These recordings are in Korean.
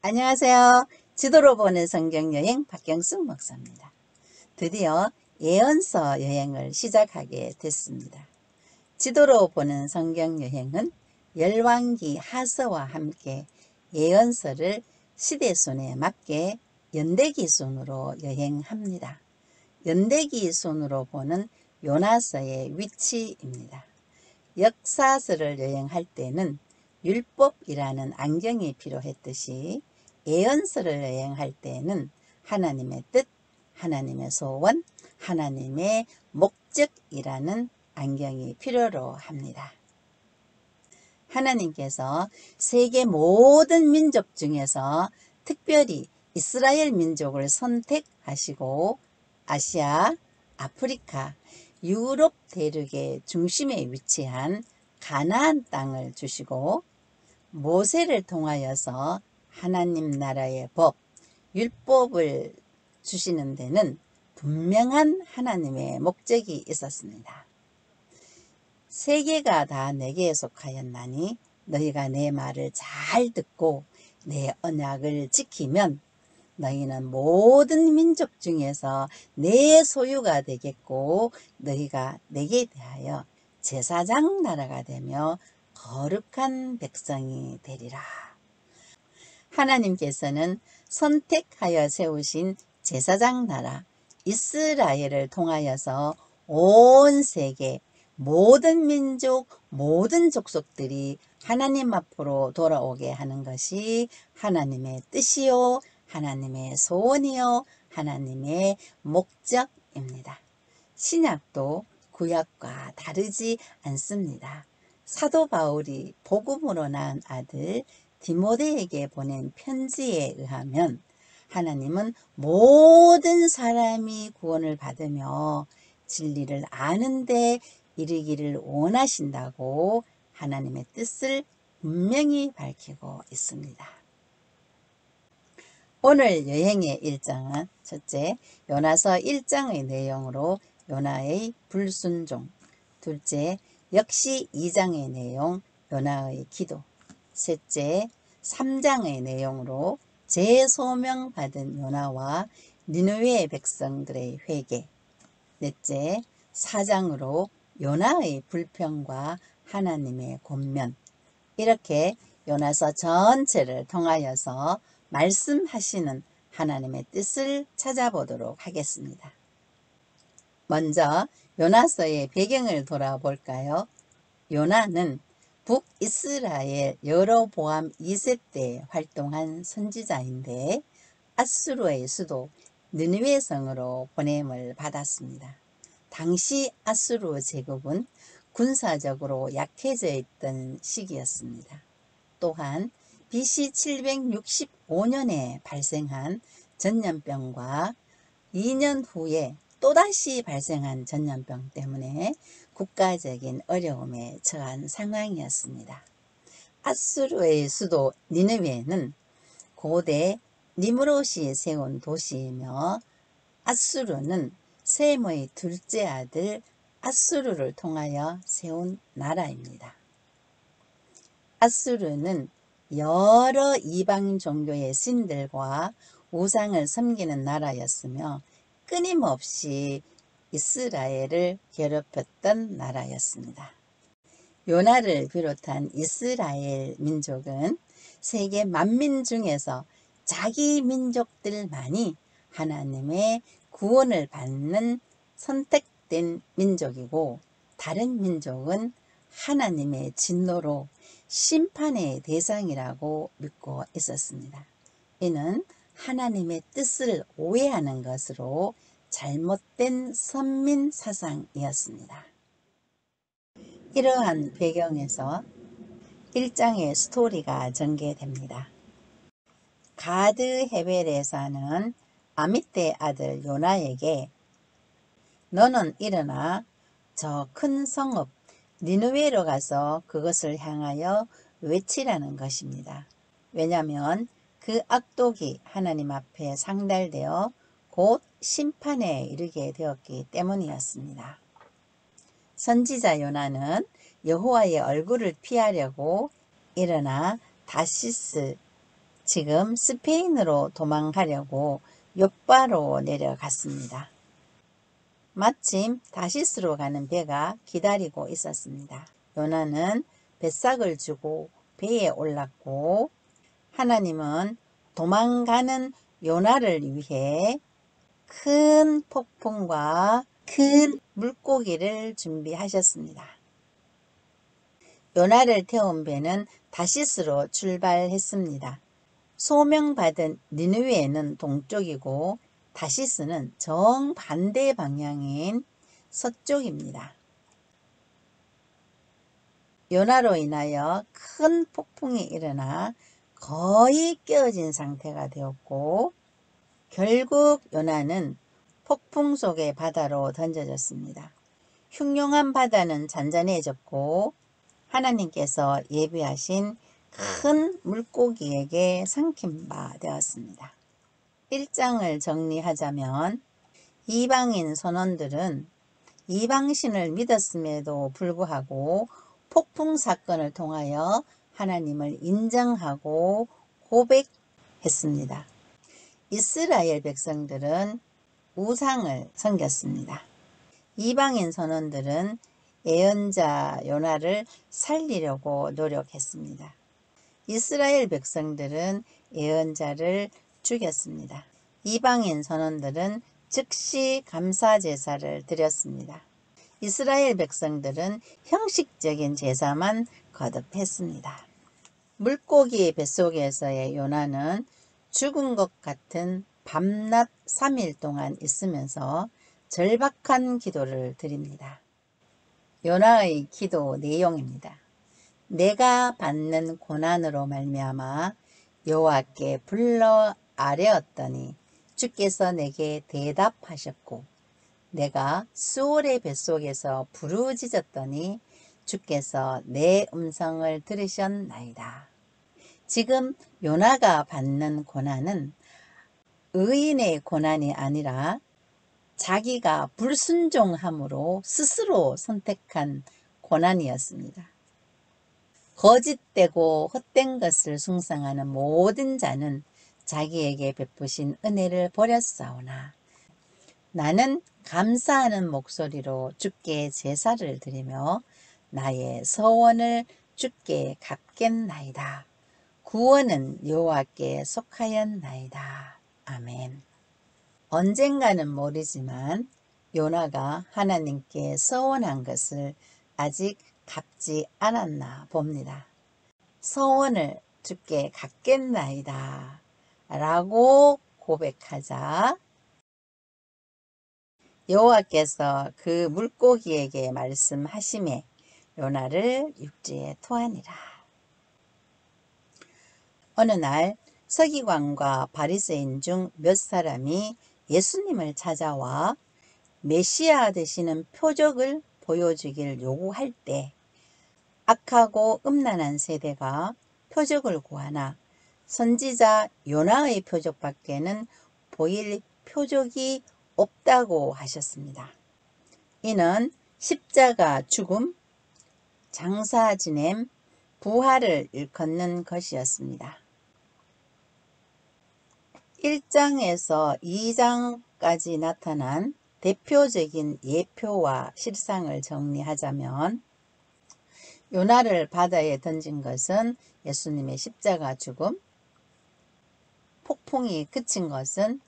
안녕하세요. 지도로 보는 성경여행 박경숙 목사입니다. 드디어 예언서 여행을 시작하게 됐습니다. 지도로 보는 성경여행은 열왕기 하서와 함께 예언서를 시대순에 맞게 연대기 순으로 여행합니다. 연대기 순으로 보는 요나서의 위치입니다. 역사서를 여행할 때는 율법이라는 안경이 필요했듯이 예언서를 여행할 때는 하나님의 뜻, 하나님의 소원, 하나님의 목적이라는 안경이 필요로 합니다. 하나님께서 세계 모든 민족 중에서 특별히 이스라엘 민족을 선택하시고 아시아, 아프리카, 유럽 대륙의 중심에 위치한 가나안 땅을 주시고 모세를 통하여서 하나님 나라의 법, 율법을 주시는 데는 분명한 하나님의 목적이 있었습니다. 세계가 다 내게 속하였나니 너희가 내 말을 잘 듣고 내 언약을 지키면 너희는 모든 민족 중에서 내 소유가 되겠고 너희가 내게 대하여 제사장 나라가 되며 거룩한 백성이 되리라. 하나님께서는 선택하여 세우신 제사장 나라 이스라엘을 통하여서 온 세계 모든 민족 모든 족속들이 하나님 앞으로 돌아오게 하는 것이 하나님의 뜻이요 하나님의 소원이요 하나님의 목적입니다. 신약도 구약과 다르지 않습니다. 사도 바울이 복음으로 낳은 아들 디모데에게 보낸 편지에 의하면 하나님은 모든 사람이 구원을 받으며 진리를 아는 데 이르기를 원하신다고 하나님의 뜻을 분명히 밝히고 있습니다. 오늘 여행의 일정은 첫째, 요나서 1장의 내용으로 요나의 불순종, 둘째, 역시 2장의 내용 요나의 기도, 셋째, 3장의 내용으로 재소명 받은 요나와 니느웨 백성들의 회개, 넷째, 4장으로 요나의 불평과 하나님의 권면, 이렇게 요나서 전체를 통하여서 말씀하시는 하나님의 뜻을 찾아보도록 하겠습니다. 먼저 요나서의 배경을 돌아볼까요? 요나는 북이스라엘 여로보암 2세 때 활동한 선지자인데 아수르의 수도 느니웨 성으로 보냄을 받았습니다. 당시 아수르 제국은 군사적으로 약해져 있던 시기였습니다. 또한 BC 765년에 발생한 전염병과 2년 후에 또다시 발생한 전염병 때문에 국가적인 어려움에 처한 상황이었습니다. 아수르의 수도 니느웨는 고대 니므롯이 세운 도시이며 아수르는 셈의 둘째 아들 아수르를 통하여 세운 나라입니다. 아수르는 여러 이방 종교의 신들과 우상을 섬기는 나라였으며 끊임없이 이스라엘을 괴롭혔던 나라였습니다. 요나를 비롯한 이스라엘 민족은 세계 만민 중에서 자기 민족들만이 하나님의 구원을 받는 선택된 민족이고 다른 민족은 하나님의 진노로 심판의 대상이라고 믿고 있었습니다. 이는 하나님의 뜻을 오해하는 것으로 잘못된 선민 사상이었습니다. 이러한 배경에서 1장의 스토리가 전개됩니다. 가드 헤벨에 사는 아미떼 아들 요나에게 너는 일어나 저 큰 성읍 니느웨로 가서 그것을 향하여 외치라는 것입니다. 왜냐하면 그 악독이 하나님 앞에 상달되어 곧 심판에 이르게 되었기 때문이었습니다. 선지자 요나는 여호와의 얼굴을 피하려고 일어나 다시스 지금 스페인으로 도망가려고 요바로 내려갔습니다. 마침 다시스로 가는 배가 기다리고 있었습니다. 요나는 뱃삭을 주고 배에 올랐고 하나님은 도망가는 요나를 위해 큰 폭풍과 큰 물고기를 준비하셨습니다. 요나를 태운 배는 다시스로 출발했습니다. 소명받은 니느웨는 동쪽이고 다시스는 정반대 방향인 서쪽입니다. 요나로 인하여 큰 폭풍이 일어나 거의 깨어진 상태가 되었고 결국 요나는 폭풍 속의 바다로 던져졌습니다. 흉흉한 바다는 잔잔해졌고 하나님께서 예비하신 큰 물고기에게 삼킨 바 되었습니다. 1장을 정리하자면 이방인 선원들은 이방신을 믿었음에도 불구하고 폭풍 사건을 통하여 하나님을 인정하고 고백했습니다. 이스라엘 백성들은 우상을 섬겼습니다. 이방인 선원들은 예언자 요나를 살리려고 노력했습니다. 이스라엘 백성들은 예언자를 죽였습니다. 이방인 선원들은 즉시 감사 제사를 드렸습니다. 이스라엘 백성들은 형식적인 제사만 거듭했습니다. 물고기 뱃속에서의 요나는 죽은 것 같은 밤낮 3일 동안 있으면서 절박한 기도를 드립니다. 요나의 기도 내용입니다. 내가 받는 고난으로 말미암아 여호와께 불러 아뢰었더니 주께서 내게 대답하셨고 내가 수올의 뱃속에서 부르짖었더니 주께서 내 음성을 들으셨나이다. 지금 요나가 받는 고난은 의인의 고난이 아니라 자기가 불순종함으로 스스로 선택한 고난이었습니다. 거짓되고 헛된 것을 숭상하는 모든 자는 자기에게 베푸신 은혜를 버렸사오나 나는 감사하는 목소리로 주께 제사를 드리며 나의 서원을 주께 갚겠나이다. 구원은 여호와께 속하였나이다. 아멘. 언젠가는 모르지만 요나가 하나님께 서원한 것을 아직 갚지 않았나 봅니다. 서원을 주께 갚겠나이다 라고 고백하자 여호와께서 그 물고기에게 말씀하시매 요나를 육지에 토하니라. 어느 날 서기관과 바리새인 중 몇 사람이 예수님을 찾아와 메시아 되시는 표적을 보여주길 요구할 때 악하고 음란한 세대가 표적을 구하나 선지자 요나의 표적밖에는 보일 표적이 없다고 하셨습니다. 이는 십자가 죽음, 장사 지냄, 부활을 일컫는 것이었습니다. 1장에서 2장까지 나타난 대표적인 예표와 실상을 정리하자면 요나를 바다에 던진 것은 예수님의 십자가 죽음, 폭풍이 그친 것은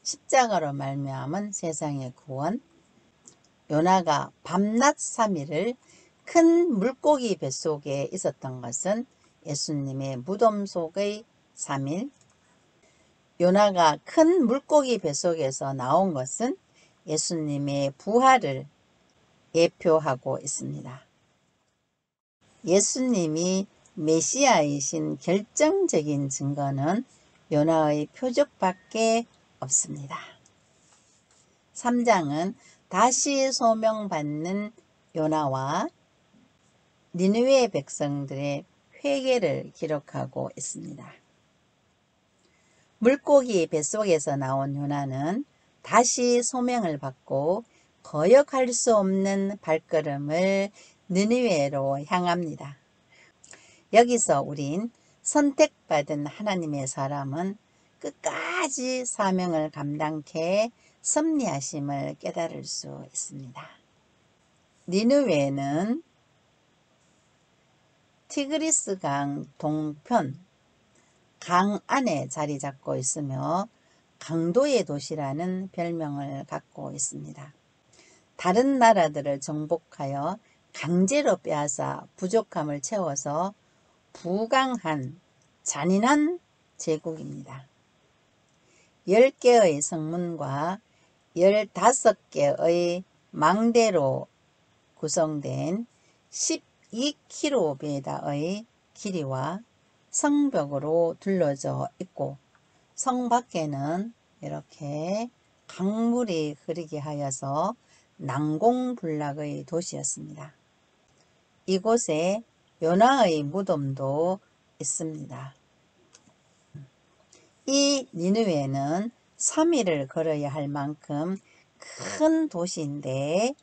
십자가로 말미암은 세상의 구원, 요나가 밤낮 3일을 큰 물고기 뱃속에 있었던 것은 예수님의 무덤 속의 3일, 요나가 큰 물고기 뱃속에서 나온 것은 예수님의 부활을 예표하고 있습니다. 예수님이 메시아이신 결정적인 증거는 요나의 표적밖에 없습니다. 3장은 다시 소명받는 요나와 니느웨 백성들의 회개를 기록하고 있습니다. 물고기 뱃속에서 나온 요나는 다시 소명을 받고 거역할 수 없는 발걸음을 니느웨로 향합니다. 여기서 우린 선택받은 하나님의 사람은 끝까지 사명을 감당케 섭리하심을 깨달을 수 있습니다. 니느웨는 티그리스 강 동편 강 안에 자리 잡고 있으며 강도의 도시라는 별명을 갖고 있습니다. 다른 나라들을 정복하여 강제로 빼앗아 부족함을 채워서 부강한 잔인한 제국입니다. 10개의 성문과 15개의 망대로 구성된 12km의 길이와 성벽으로 둘러져 있고 성 밖에는 이렇게 강물이 흐르게 하여서 난공불락의 도시였습니다. 이곳에 요나의 무덤도 있습니다. 이 니느웨는 3일을 걸어야 할 만큼 큰 도시인데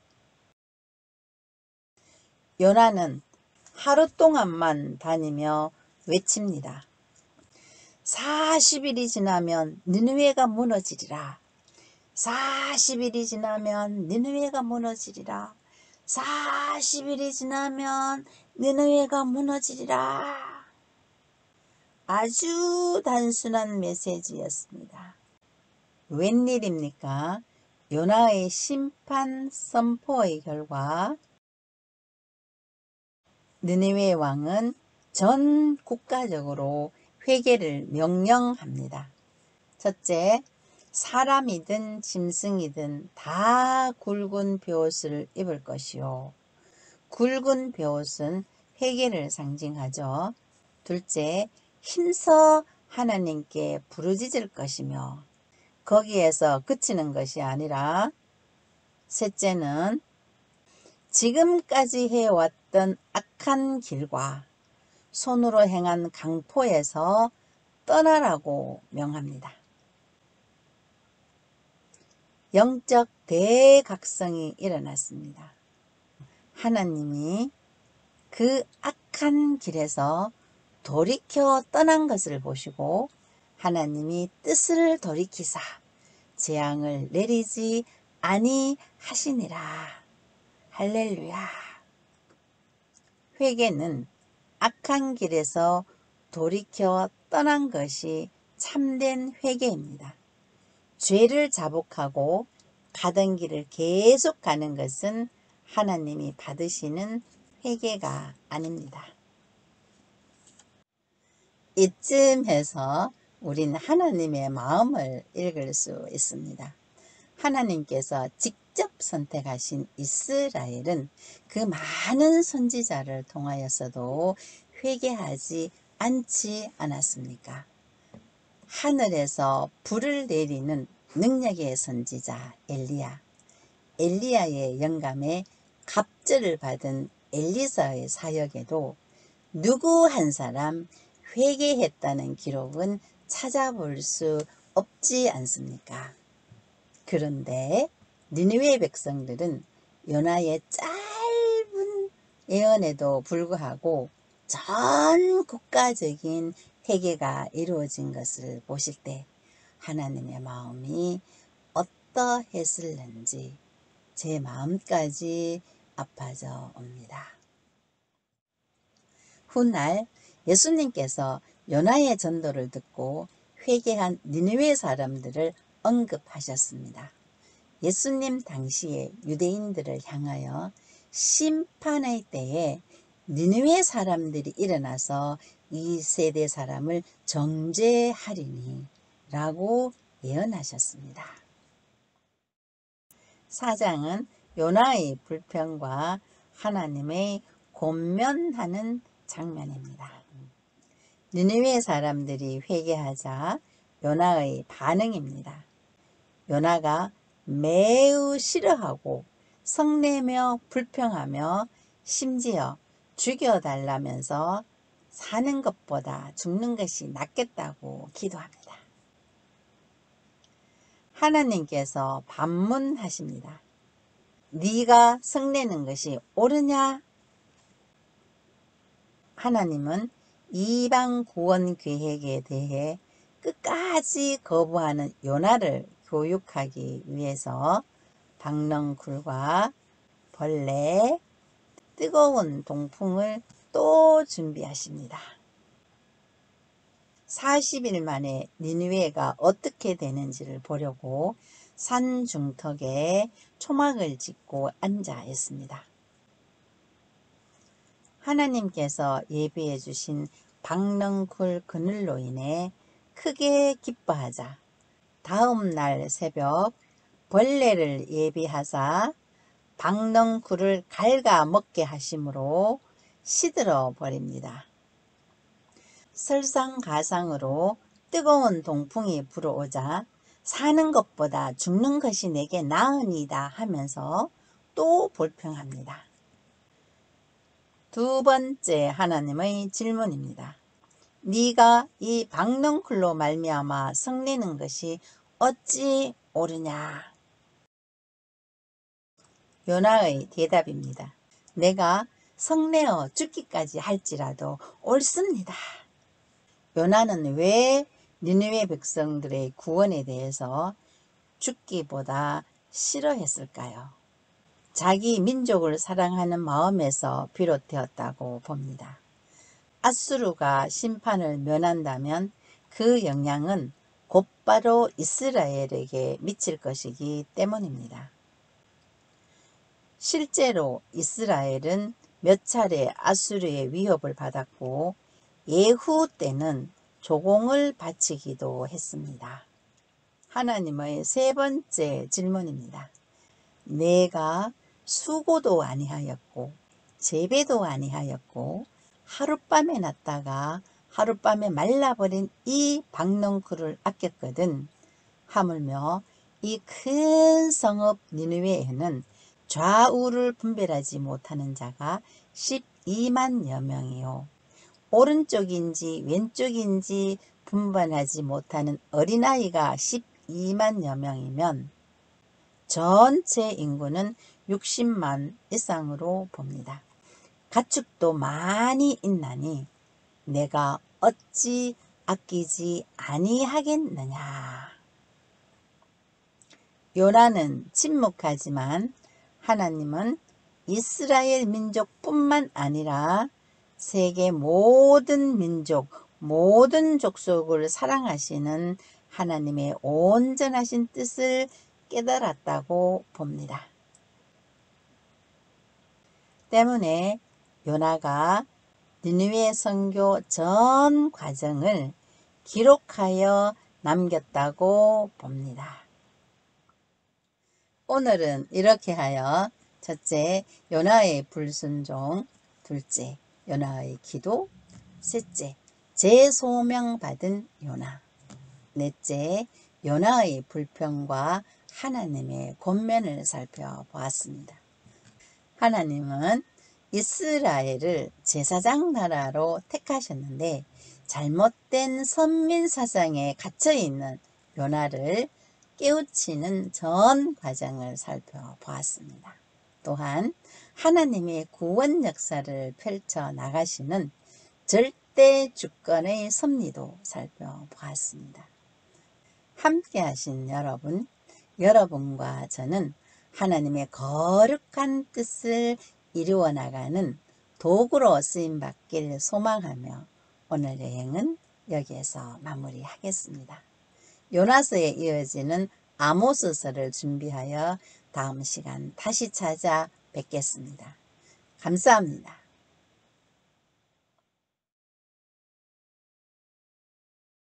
요나는 하루 동안만 다니며 외칩니다. 40일이 지나면 니느웨가 무너지리라. 40일이 지나면 니느웨가 무너지리라. 40일이 지나면 니느웨가 무너지리라. 아주 단순한 메시지였습니다. 웬일입니까? 요나의 심판 선포의 결과 느니웨 왕은 전 국가적으로 회개를 명령합니다. 첫째, 사람이든 짐승이든 다 굵은 베옷을 입을 것이요. 굵은 베옷은 회개를 상징하죠. 둘째, 힘써 하나님께 부르짖을 것이며 거기에서 그치는 것이 아니라 셋째는 지금까지 해왔던 악한 길과 손으로 행한 강포에서 떠나라고 명합니다. 영적 대각성이 일어났습니다. 하나님이 그 악한 길에서 돌이켜 떠난 것을 보시고 하나님이 뜻을 돌이키사 재앙을 내리지 아니하시니라. 할렐루야. 회개는 악한 길에서 돌이켜 떠난 것이 참된 회개입니다. 죄를 자복하고 가던 길을 계속 가는 것은 하나님이 받으시는 회개가 아닙니다. 이쯤에서 우린 하나님의 마음을 읽을 수 있습니다. 하나님께서 직접 선택하신 이스라엘은 그 많은 선지자를 통하여서도 회개하지 않지 않았습니까? 하늘에서 불을 내리는 능력의 선지자 엘리야, 엘리야의 영감에 갑절을 받은 엘리사의 사역에도 누구 한 사람 회개했다는 기록은 찾아볼 수 없지 않습니까? 그런데 니느웨 백성들은 요나의 짧은 예언에도 불구하고 전 국가적인 회개가 이루어진 것을 보실 때 하나님의 마음이 어떠했을는지 제 마음까지 아파져 옵니다. 훗날 예수님께서 요나의 전도를 듣고 회개한 니느웨 사람들을 언급하셨습니다. 예수님 당시에 유대인들을 향하여 심판의 때에 니느웨 사람들이 일어나서 이 세대 사람을 정죄하리니 라고 예언하셨습니다. 4장은 요나의 불평과 하나님의 권면하는 장면입니다. 니느웨 사람들이 회개하자 요나의 반응입니다. 요나가 매우 싫어하고 성내며 불평하며 심지어 죽여달라면서 사는 것보다 죽는 것이 낫겠다고 기도합니다. 하나님께서 반문하십니다. 네가 성내는 것이 옳으냐? 하나님은 이방 구원 계획에 대해 끝까지 거부하는 요나를 교육하기 위해서 박넝쿨과 벌레, 뜨거운 동풍을 또 준비하십니다. 40일 만에 니느웨가 어떻게 되는지를 보려고 산 중턱에 초막을 짓고 앉아 있습니다. 하나님께서 예비해 주신 박넝쿨 그늘로 인해 크게 기뻐하자 다음 날 새벽 벌레를 예비하사 박넝쿨을 갉아먹게 하심으로 시들어 버립니다. 설상가상으로 뜨거운 동풍이 불어오자 사는 것보다 죽는 것이 내게 나으니이다 하면서 또 불평합니다. 두 번째 하나님의 질문입니다. 네가 이 박넝쿨로 말미암아 성내는 것이 어찌 옳으냐? 요나의 대답입니다. 내가 성내어 죽기까지 할지라도 옳습니다. 요나는 왜 니느웨 백성들의 구원에 대해서 죽기보다 싫어했을까요? 자기 민족을 사랑하는 마음에서 비롯되었다고 봅니다. 앗수르가 심판을 면한다면 그 영향은 곧바로 이스라엘에게 미칠 것이기 때문입니다. 실제로 이스라엘은 몇 차례 앗수르의 위협을 받았고 예후 때는 조공을 바치기도 했습니다. 하나님의 세 번째 질문입니다. 내가 수고도 아니하였고 재배도 아니하였고 하룻밤에 났다가 하룻밤에 말라버린 이 박넝쿨을 아꼈거든. 하물며 이 큰 성읍 니느웨에는 좌우를 분별하지 못하는 자가 12만여 명이요 오른쪽인지 왼쪽인지 분별하지 못하는 어린아이가 12만여 명이면 전체 인구는 60만 이상으로 봅니다. 가축도 많이 있나니 내가 어찌 아끼지 아니하겠느냐. 요나는 침묵하지만 하나님은 이스라엘 민족뿐만 아니라 세계 모든 민족, 모든 족속을 사랑하시는 하나님의 온전하신 뜻을 깨달았다고 봅니다. 때문에 요나가 니느웨 선교 전 과정을 기록하여 남겼다고 봅니다. 오늘은 이렇게 하여 첫째, 요나의 불순종, 둘째, 요나의 기도, 셋째, 재소명받은 요나, 넷째, 요나의 불평과 하나님의 권면을 살펴보았습니다. 하나님은 이스라엘을 제사장 나라로 택하셨는데 잘못된 선민사상에 갇혀있는 요나를 깨우치는 전 과정을 살펴보았습니다. 또한 하나님의 구원 역사를 펼쳐 나가시는 절대 주권의 섭리도 살펴보았습니다. 함께 하신 여러분, 여러분과 저는 하나님의 거룩한 뜻을 이루어 나가는 도구로 쓰임받길 소망하며 오늘 여행은 여기에서 마무리하겠습니다. 요나서에 이어지는 아모스서를 준비하여 다음 시간 다시 찾아뵙겠습니다. 감사합니다.